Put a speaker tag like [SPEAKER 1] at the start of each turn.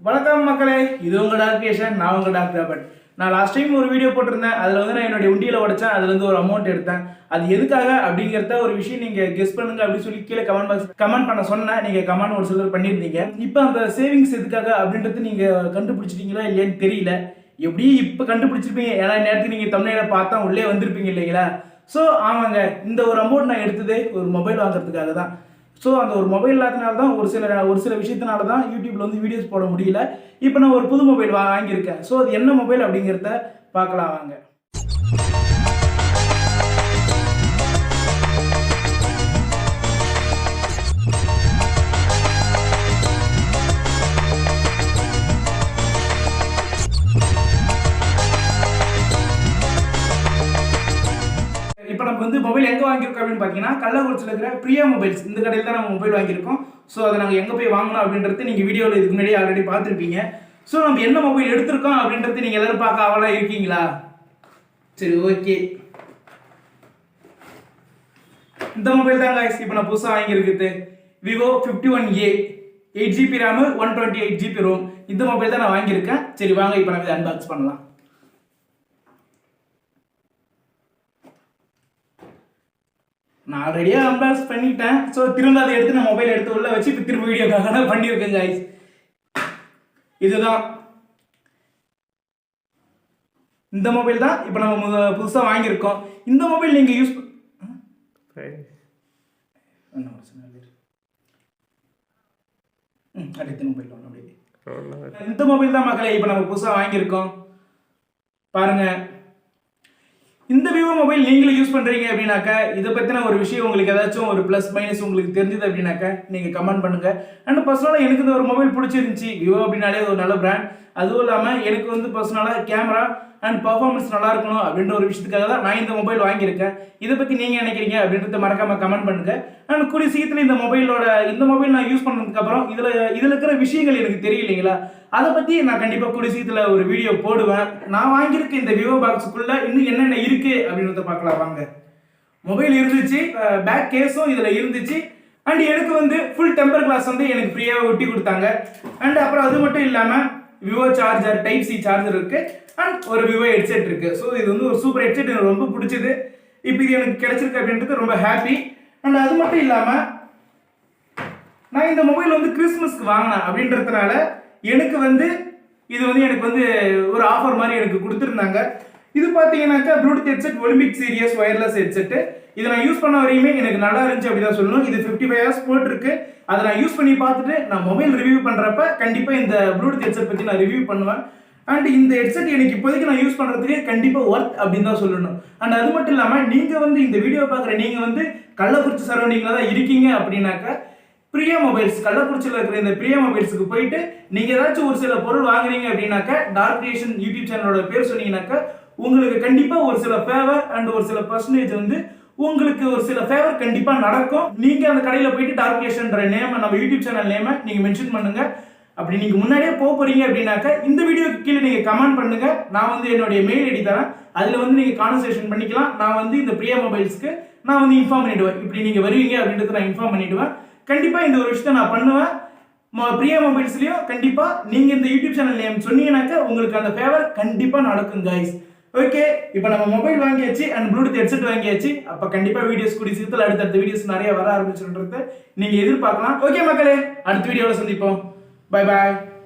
[SPEAKER 1] வணக்கம் மக்களே, இது உங்கள் டாக்டர். நான் உங்கள் டாக்டர். பட் நான் லாஸ்ட் டைம் ஒரு வீடியோ போட்டிருந்தேன். அதில் வந்து நான் என்னுடைய உண்டியில் உடைச்சேன். அதுலேருந்து ஒரு அமௌண்ட் எடுத்தேன். அது எதுக்காக அப்படிங்கிறத ஒரு விஷயம் நீங்கள் கெஸ் பண்ணுங்க அப்படின்னு சொல்லி கீழே கமெண்ட் பண்ண சொன்னேன். நீங்கள் கமெண்ட் ஒரு சிலர் பண்ணியிருந்தீங்க. இப்போ அந்த சேவிங்ஸ் எதுக்காக அப்படின்றது நீங்கள் கண்டுபிடிச்சிட்டீங்களா இல்லையான்னு தெரியல. எப்படி இப்போ கண்டுபிடிச்சிருப்பீங்க, ஏன்னா நேரத்துக்கு நீங்கள் தமிழ்நாடு பார்த்தா உள்ளே வந்திருப்பீங்க இல்லைங்களா? ஸோ ஆமாங்க, இந்த ஒரு அமௌண்ட் நான் எடுத்ததே ஒரு மொபைல் வாங்குறதுக்காக தான். ஸோ அந்த ஒரு மொபைல் இல்லாதனால தான் ஒரு சில விஷயத்தினால தான் யூடியூப்ல வந்து வீடியோஸ் போட முடியல. இப்போ நான் ஒரு புது மொபைல் வாங்கியிருக்கேன். ஸோ அது என்ன மொபைல் அப்படிங்கிறத பார்க்கலாம் வாங்க. இப்போ நம்ம வந்து மொபைல் எங்கே வாங்கியிருக்கோம் அப்படின்னு பார்த்தீங்கன்னா, கள்ளக்குறிச்சியில் இருக்கிற பிரியா மொபைல்ஸ் இந்த கடையில் தான் நம்ம மொபைல் வாங்கியிருக்கோம். ஸோ அதை நாங்கள் எங்கே போய் வாங்கணும் அப்படின்றது நீங்கள் வீடியோவில் இதுக்கு முன்னாடி ஆல்ரெடி பார்த்துருப்பீங்க. ஸோ நம்ம என்ன மொபைல் எடுத்திருக்கோம் அப்படின்றது நீங்கள் எல்லாரும் பார்க்க ஆவலாக இருக்கீங்களா? சரி, ஓகே. இந்த மொபைல் தான் guys இப்போ நான் புதுசாக வாங்கியிருக்குது. Vivo Y51A 8GB RAM 128GB ROM. இந்த மொபைல் தான் நான் வாங்கியிருக்கேன். சரி வாங்க, இப்போ நம்ம இதை அன்பாக்ஸ் பண்ணலாம். நான் ஆல்ரெடியாக அன்பாக்ஸ் பண்ணிட்டேன். ஸோ திரும்ப அதை எடுத்து நான் மொபைல் எடுத்து உள்ள வச்சு இப்போ திரும்ப வீடியோக்காக தான் பண்ணியிருக்கேன் guys. இதுதான் இந்த மொபைல் தான் இப்போ நம்ம புதுசாக வாங்கியிருக்கோம். இந்த மொபைல் நீங்கள் யூஸ் இந்த மொபைல் தான் மக்களே இப்போ நம்ம புதுசாக வாங்கியிருக்கோம். பாருங்க, இந்த விவோ மொபைல் நீங்களும் யூஸ் பண்ணுறீங்க அப்படின்னாக்கா, இதை பற்றின ஒரு விஷயம் உங்களுக்கு ஏதாச்சும் ஒரு ப்ளஸ் மைனஸ் உங்களுக்கு தெரிஞ்சது அப்படின்னாக்கா நீங்கள் கமெண்ட் பண்ணுங்கள். அண்ட் பர்சனலாக எனக்கு இந்த ஒரு மொபைல் பிடிச்சிருந்துச்சி. விவோ அப்படின்னாலே ஒரு நல்ல பிராண்ட். அதுவும் இல்லாமல் எனக்கு வந்து பர்சனலாக கேமரா அண்ட் பர்ஃபார்மன்ஸ் நல்லா இருக்கணும் அப்படின்ற ஒரு விஷயத்துக்காக தான் நான் இந்த மொபைல் வாங்கியிருக்கேன். இதை பற்றி நீங்கள் நினைக்கிறீங்க அப்படின்றத மறக்காமல் கமெண்ட் பண்ணுங்கள். அண்ட் கூடிய சீக்கிரத்தில் இந்த மொபைல் நான் யூஸ் பண்ணதுக்கப்புறம் இதில் இருக்கிற விஷயங்கள் எனக்கு தெரியலைங்களா, அதை பற்றி நான் கண்டிப்பாக கூடிய சீக்கிரத்தில் ஒரு வீடியோ போடுவேன். நான் வாங்கியிருக்க இந்த விவோ பாக்ஸுக்குள்ளே இன்னும் என்னென்ன இருக்குது அப்படின்றத பார்க்கலாம் வாங்க. மொபைல் இருந்துச்சு, பேக் கேஸும் இதில் இருந்துச்சு. அண்ட் எனக்கு வந்து ஃபுல் டெம்பர் கிளாஸ் வந்து எனக்கு ஃப்ரீயாக ஒட்டி கொடுத்தாங்க. அண்ட் அப்புறம் அது மட்டும் இல்லாமல் Vivo charger, type C charger இருக்கு. அண்ட் ஒரு விவோ ஹெட்செட் இருக்கு. ஸோ இது வந்து ஒரு சூப்பர் ஹெட்செட், எனக்கு ரொம்ப பிடிச்சது. இப்போ இது எனக்கு கிடைச்சிருக்கு அப்படின்றது ரொம்ப ஹாப்பி. அண்ட் அது மட்டும் இல்லாமல் நான் இந்த மொபைல் வந்து கிறிஸ்மஸ்க்கு வாங்கினேன் அப்படின்றதுனால எனக்கு வந்து எனக்கு வந்து ஒரு ஆஃபர் மாதிரி எனக்கு கொடுத்துருந்தாங்க. இது பார்த்தீங்கன்னாக்கா Bluetooth headset Olympic series wireless headset. இதை நான் யூஸ் பண்ண வரையுமே எனக்கு நல்லா இருந்துச்சு அப்படி தான் சொல்லணும். இது 55 hours போட்டிருக்கு. அதை நான் யூஸ் பண்ணி பார்த்துட்டு நான் மொபைல் ரிவ்யூ பண்ணுறப்ப கண்டிப்பாக இந்த ப்ளூடூத் ஹெட்செட் பற்றி நான் ரிவ்யூ பண்ணுவேன். அண்ட் இந்த ஹெட்செட் எனக்கு இப்போதைக்கு நான் யூஸ் பண்ணுறதுக்கு கண்டிப்பாக ஒர்த் அப்படின்னு தான் சொல்லணும். அண்ட் அது மட்டும் இல்லாமல் நீங்கள் வந்து இந்த வீடியோ பார்க்குற நீங்கள் வந்து கள்ளக்குறிச்சி சரௌண்டிங்கில் தான் இருக்கீங்க அப்படின்னாக்கா, பிரியா மொபைல்ஸ் கள்ளக்குறிச்சியில் இருக்கிற இந்த பிரியா மொபைல்ஸுக்கு போயிட்டு நீங்கள் ஏதாச்சும் ஒரு சில பொருள் வாங்குறீங்க அப்படின்னாக்கா, டார்க் கிரியேஷன் யூடியூப் சேனலோட பேர் சொன்னீங்கன்னாக்கா உங்களுக்கு கண்டிப்பாக ஒரு சில ஃபேவர் அண்ட் ஒரு சில பர்சன்டேஜ் வந்து உங்களுக்கு ஒரு சில ஃபேவர் கண்டிப்பாக நடக்கும். நீங்கள் அந்த கடையில் போயிட்டு டார்க் கிரியேஷன்ற நேமை, நம்ம யூடியூப் சேனல் நேமை நீங்கள் மென்ஷன் பண்ணுங்க. அப்படி நீங்கள் முன்னாடியே போறீங்க அப்படின்னாக்கா இந்த வீடியோக்கு கீழே நீங்கள் கமெண்ட் பண்ணுங்க. நான் வந்து என்னுடைய மெயில் ஐடி தரேன். அதில் வந்து நீங்கள் கான்வர்சேஷன் பண்ணிக்கலாம். நான் வந்து இந்த பிரியா மொபைல்ஸ்க்கு நான் வந்து இன்ஃபார்ம் பண்ணிடுவேன். இப்படி நீங்கள் வருவீங்க அப்படின்றத நான் இன்ஃபார்ம் பண்ணிடுவேன். கண்டிப்பாக இந்த ஒரு விஷயத்தை நான் பண்ணுவேன். பிரியா மொபைல்ஸ்லையும் கண்டிப்பாக நீங்கள் இந்த யூடியூப் சேனல் நேம் சொன்னீங்கன்னாக்கா உங்களுக்கு அந்த ஃபேவர் கண்டிப்பாக நடக்கும் கைஸ். ஓகே, இப்போ நம்ம மொபைல் வாங்கியாச்சு அண்ட் ப்ளூடூத் ஹெட்செட் வாங்கியாச்சு. அப்போ கண்டிப்பாக வீடியோஸ் கூடிய சீக்கிரத்தில் அடுத்தடுத்த வீடியோஸ் நிறைய வர ஆரம்பிச்சுன்றத நீங்கள் எதிர்பார்க்கலாம். ஓகே மக்களே, அடுத்த வீடியோவில் சந்திப்போம். Bye bye.